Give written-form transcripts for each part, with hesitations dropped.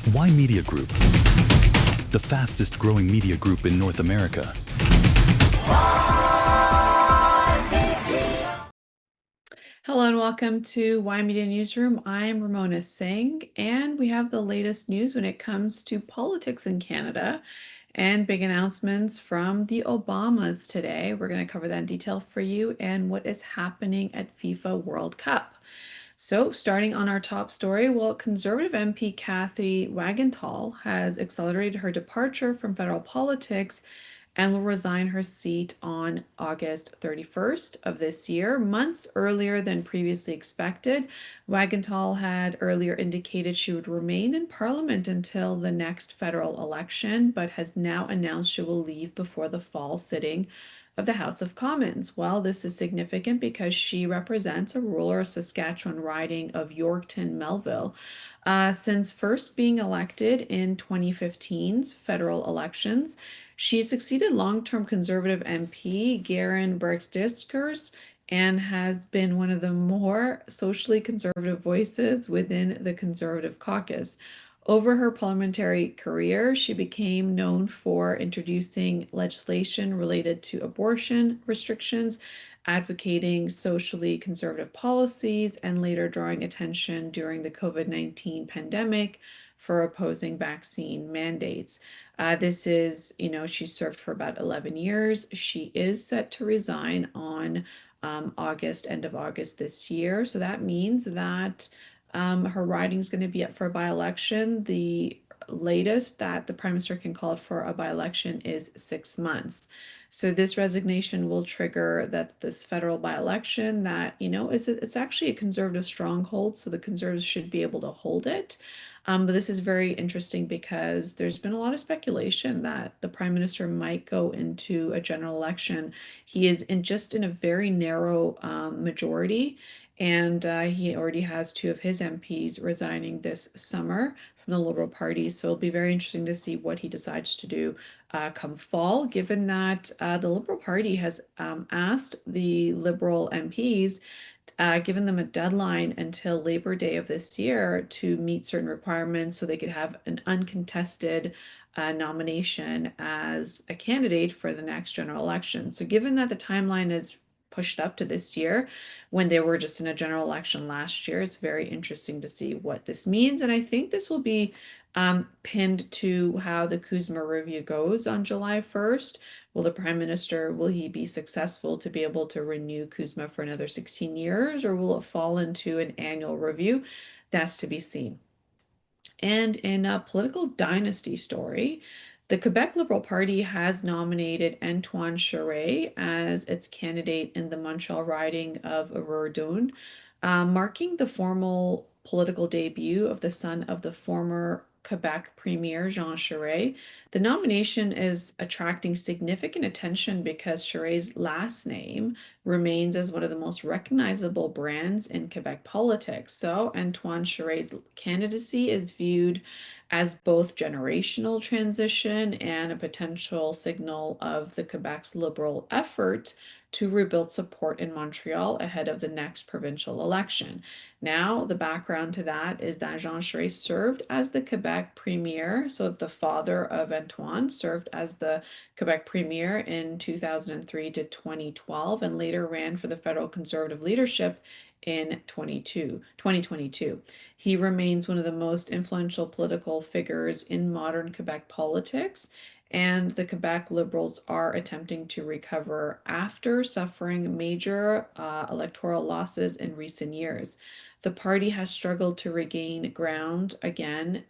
Y Media Group, the fastest growing media group in North America. Hello and welcome to Y Media Newsroom. I'm Ramona Singh, and we have the latest news when it comes to politics in Canada and big announcements from the Obamas today. We're going to cover that in detail for you and what is happening at FIFA World Cup. So, starting on our top story, well, Conservative MP Cathay Wagantall has accelerated her departure from federal politics and will resign her seat on August 31st of this year, months earlier than previously expected. Wagantall had earlier indicated she would remain in Parliament until the next federal election, but has now announced she will leave before the fall sitting of the House of Commons. Well, this is significant because she represents a rural Saskatchewan riding of Yorkton, Melville. Since first being elected in 2015's federal elections, she succeeded long-term Conservative MP Garen Burks and has been one of the more socially conservative voices within the Conservative caucus. Over her parliamentary career, she became known for introducing legislation related to abortion restrictions, advocating socially conservative policies, and later drawing attention during the COVID-19 pandemic for opposing vaccine mandates. She served for about 11 years. She is set to resign on end of August this year. So that means that her riding is going to be up for a by-election. The latest that the Prime Minister can call for a by-election is 6 months. So this resignation will trigger this federal by-election that, it's actually a Conservative stronghold, so the Conservatives should be able to hold it. But this is very interesting because there's been a lot of speculation that the Prime Minister might go into a general election. He is in a very narrow majority, and he already has two of his MPs resigning this summer from the Liberal Party. So it'll be very interesting to see what he decides to do come fall, given that the Liberal Party has asked the Liberal MPs, given them a deadline until Labor Day of this year to meet certain requirements so they could have an uncontested nomination as a candidate for the next general election. So given that the timeline is pushed up to this year when they were just in a general election last year, it's very interesting to see what this means. And I think this will be pinned to how the Kuzma review goes on July 1st. Will the Prime Minister, will he be successful to be able to renew Kuzma for another 16 years, or will it fall into an annual review? That's to be seen. And in a political dynasty story, the Quebec Liberal Party has nominated Antoine Charest as its candidate in the Montreal riding of Verdun, marking the formal political debut of the son of the former Quebec Premier Jean Charest. The nomination is attracting significant attention because Charest's last name remains as one of the most recognizable brands in Quebec politics. So Antoine Charest's candidacy is viewed as both generational transition and a potential signal of the Quebec's liberal effort to rebuild support in Montreal ahead of the next provincial election. Now, the background to that is that Jean Charest served as the Quebec Premier, so the father of Antoine served as the Quebec Premier in 2003 to 2012 and later ran for the federal Conservative leadership in 2022. He remains one of the most influential political figures in modern Quebec politics, and the Quebec Liberals are attempting to recover after suffering major electoral losses in recent years. The party has struggled to regain ground again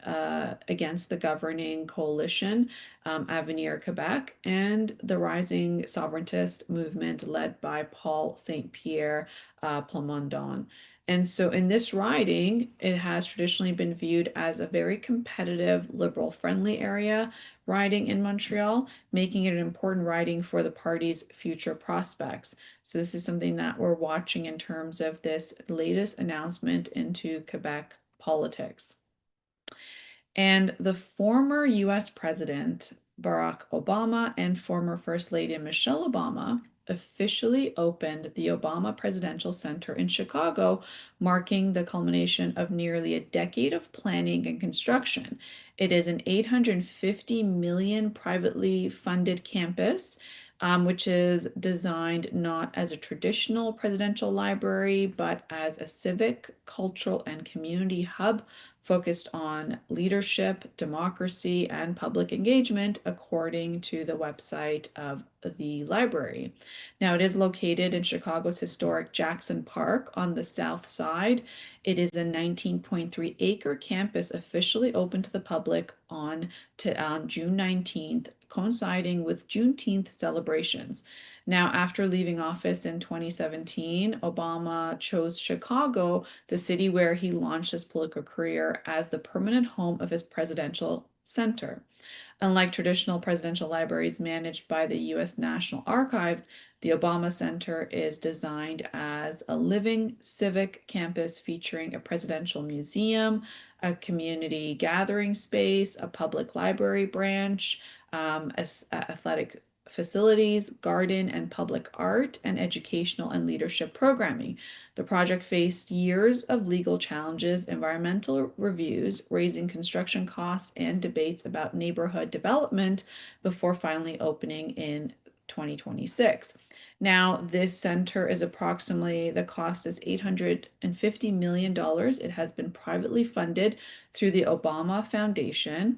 against the governing coalition, Avenir Quebec, and the rising sovereigntist movement led by Paul St. Pierre Plamondon. And so in this riding, it has traditionally been viewed as a very competitive, liberal friendly area riding in Montreal, making it an important riding for the party's future prospects. So this is something that we're watching in terms of this latest announcement into Quebec politics. And the former US President Barack Obama and former First Lady Michelle Obama officially opened the Obama Presidential Center in Chicago, marking the culmination of nearly a decade of planning and construction. It is an $850 million privately funded campus, which is designed not as a traditional presidential library, but as a civic, cultural, and community hub focused on leadership, democracy, and public engagement, according to the website of the library. Now, it is located in Chicago's historic Jackson Park on the south side. It is a 19.3-acre campus officially open to the public on June 19th, coinciding with Juneteenth celebrations. Now, after leaving office in 2017, Obama chose Chicago, the city where he launched his political career, as the permanent home of his presidential center. Unlike traditional presidential libraries managed by the U.S. National Archives, the Obama Center is designed as a living civic campus featuring a presidential museum, a community gathering space, a public library branch, athletic facilities, garden and public art, and educational and leadership programming. The project faced years of legal challenges, environmental reviews, raising construction costs, and debates about neighborhood development before finally opening in 2026. Now, this center is the cost is $850 million. It has been privately funded through the Obama Foundation,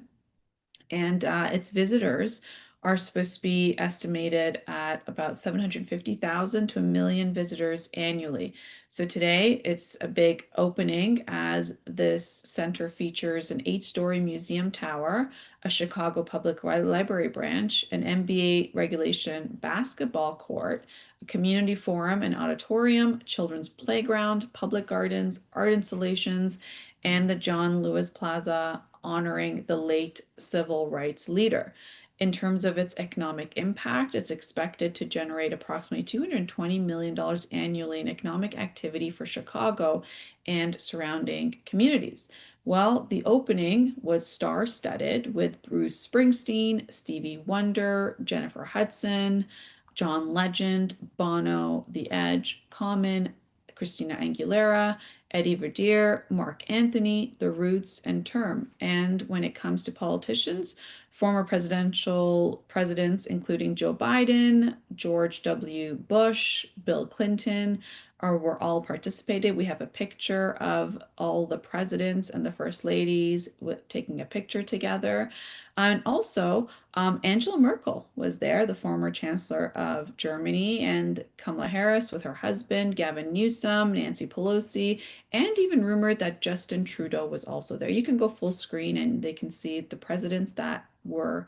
and its visitors are supposed to be estimated at about 750,000 to 1 million visitors annually. So today it's a big opening, as this center features an 8-story museum tower, a Chicago Public Library branch, an NBA regulation basketball court, a community forum and auditorium, children's playground, public gardens, art installations, and the John Lewis Plaza honoring the late civil rights leader. In terms of its economic impact, it's expected to generate approximately $220 million annually in economic activity for Chicago and surrounding communities. Well, the opening was star-studded with Bruce Springsteen, Stevie Wonder, Jennifer Hudson, John Legend, Bono, The Edge, Common, Christina Aguilera, Eddie Vedder, Mark Anthony, The Roots, and Term. And when it comes to politicians, former presidents, including Joe Biden, George W. Bush, Bill Clinton, were all participated. We have a picture of all the presidents and the first ladies taking a picture together. And also, Angela Merkel was there, the former Chancellor of Germany, and Kamala Harris with her husband, Gavin Newsom, Nancy Pelosi, and even rumored that Justin Trudeau was also there. You can go full screen and they can see the presidents that were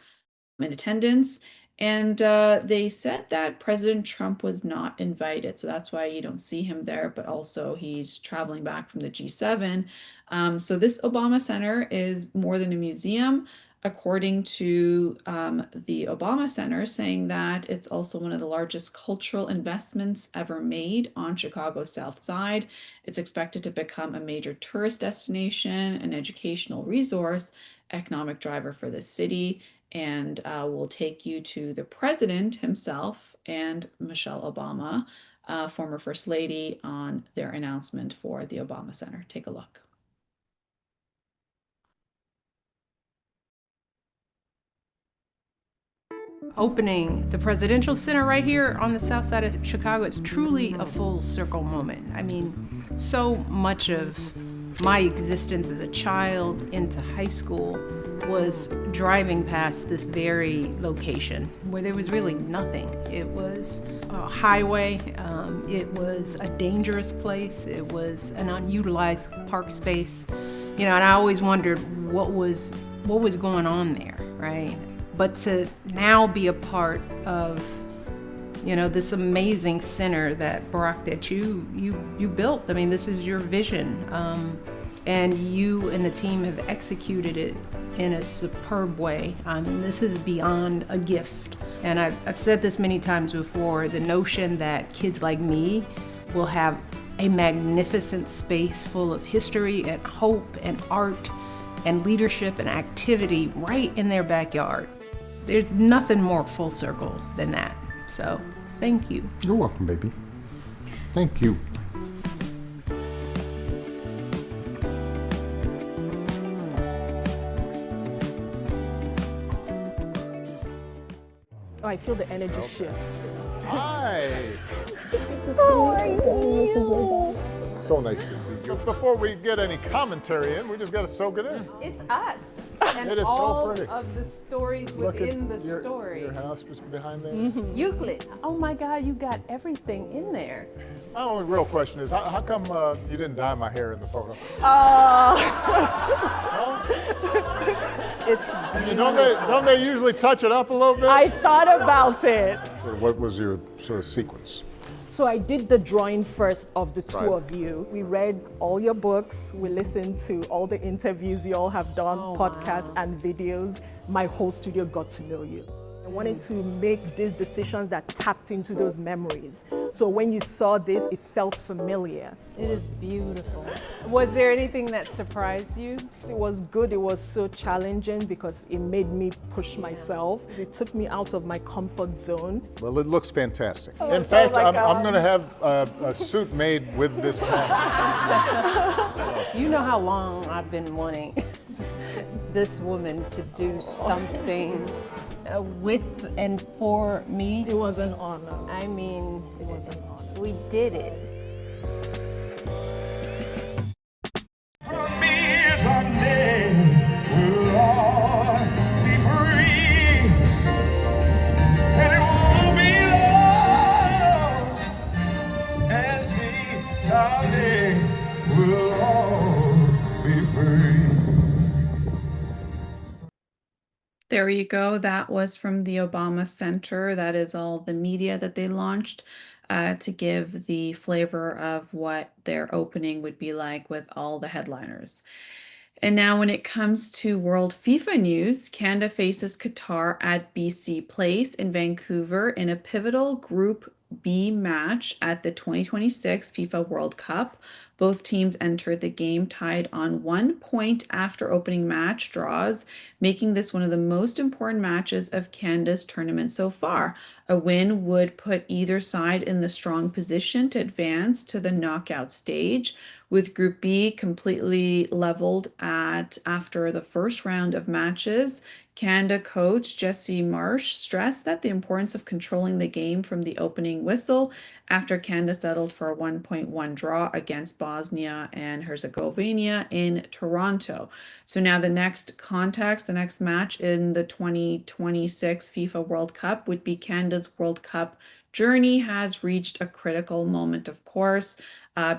in attendance. And they said that President Trump was not invited. So that's why you don't see him there, but also he's traveling back from the G7. So this Obama Center is more than a museum, according to the Obama Center, saying that it's also one of the largest cultural investments ever made on Chicago's South Side. It's expected to become a major tourist destination, an educational resource, economic driver for the city, and will take you to the president himself and Michelle Obama, former First Lady, on their announcement for the Obama Center. Take a look. Opening the Presidential Center right here on the south side of Chicago, it's truly a full circle moment. I mean, so much of my existence as a child into high school was driving past this very location where there was really nothing. It was a highway, it was a dangerous place, it was an unutilized park space, and I always wondered what was going on there, right? But to now be a part of, this amazing center that Barack, that you built. I mean, this is your vision, and you and the team have executed it in a superb way. I mean, this is beyond a gift. And I've said this many times before, the notion that kids like me will have a magnificent space full of history and hope and art and leadership and activity right in their backyard. There's nothing more full circle than that. So Thank you. You're welcome, baby. Thank you. Oh, I feel the energy shift. Hi. How are you? So nice to see you. Before we get any commentary in, we just got to soak it in. It's us. And It is so all pretty. of the stories Look within at the story. Your house was behind there. Euclid. Oh my God, you got everything in there. My only real question is, how come you didn't dye my hair in the photo? It's Don't they usually touch it up a little bit? I thought about it. What was your sort of sequence? So I did the drawing first of the two Right. of you. We read all your books. We listened to all the interviews you all have done, podcasts and videos. My whole studio got to know you. I wanted to make these decisions that tapped into those memories. So when you saw this, it felt familiar. It is beautiful. Was there anything that surprised you? It was good. It was so challenging because it made me push myself. It took me out of my comfort zone. Well, it looks fantastic. Oh, In so fact, like, I'm going to have a suit made with this pattern. You know how long I've been wanting this woman to do something with and for me. It was an honor. I mean, It was an honor. we did it. From me someday we'll all be free, and it won't be long, and see someday we'll all be free. There you go. That was from the Obama Center. That is all the media that they launched to give the flavor of what their opening would be like with all the headliners. And now when it comes to World FIFA news, Canada faces Qatar at BC Place in Vancouver in a pivotal Group B match at the 2026 FIFA World Cup. Both teams entered the game tied on 1 point after opening match draws, making this one of the most important matches of Canada's tournament so far. A win would put either side in the strong position to advance to the knockout stage, with Group B completely leveled after the first round of matches. Canada coach Jesse Marsh stressed that the importance of controlling the game from the opening whistle after Canada settled for a 1-1 draw against Bosnia and Herzegovina in Toronto. So now the next match in the 2026 FIFA World Cup would be Canada's World Cup journey has reached a critical moment, of course,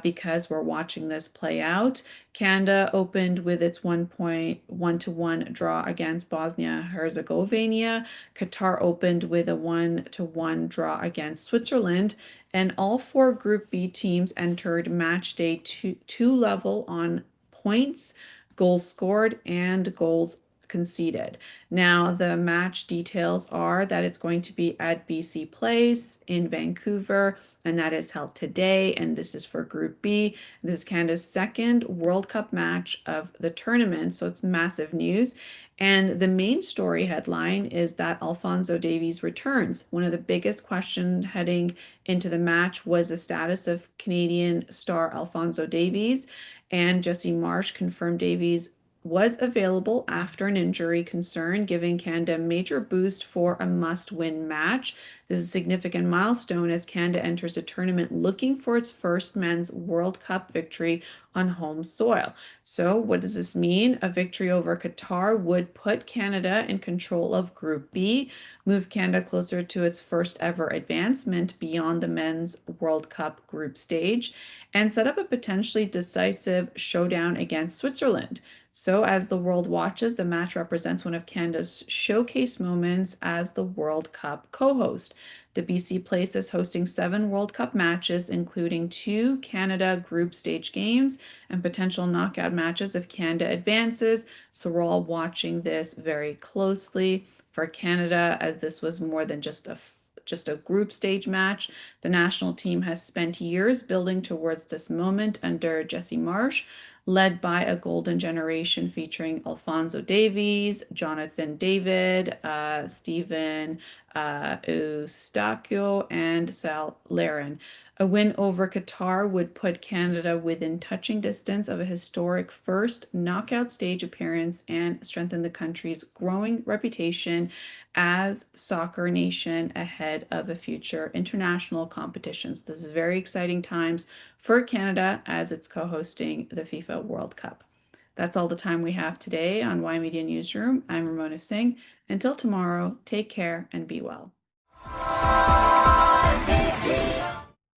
because we're watching this play out. Canada opened with its 1-1 draw against Bosnia-Herzegovina. Qatar opened with a 1-1 draw against Switzerland. And all four Group B teams entered match day two level on points, goals scored, and goals conceded. Now, the match details are that it's going to be at BC Place in Vancouver, and that is held today. And this is for Group B. This is Canada's second World Cup match of the tournament, so it's massive news. And the main story headline is that Alphonso Davies returns. One of the biggest questions heading into the match was the status of Canadian star Alphonso Davies, and Jesse Marsh confirmed Davies was available after an injury concern, giving Canada a major boost for a must-win match. This is a significant milestone as Canada enters the tournament looking for its first men's World Cup victory on home soil. So what does this mean? A victory over Qatar would put Canada in control of Group B, move Canada closer to its first ever advancement beyond the men's World Cup group stage, and set up a potentially decisive showdown against Switzerland. So as the world watches, the match represents one of Canada's showcase moments as the World Cup co-host. The BC Place is hosting 7 World Cup matches, including 2 Canada group stage games and potential knockout matches if Canada advances. So we're all watching this very closely for Canada, as this was more than just a group stage match. The national team has spent years building towards this moment under Jesse Marsh, led by a golden generation featuring Alphonso Davies, Jonathan David, Stephen Eustachio and Sal Laren. A win over Qatar would put Canada within touching distance of a historic first knockout stage appearance and strengthen the country's growing reputation as soccer nation ahead of a future international competitions. This is very exciting times for Canada as it's co-hosting the FIFA World Cup. That's all the time we have today on Y Media Newsroom. I'm Ramona Singh. Until tomorrow, take care and be well.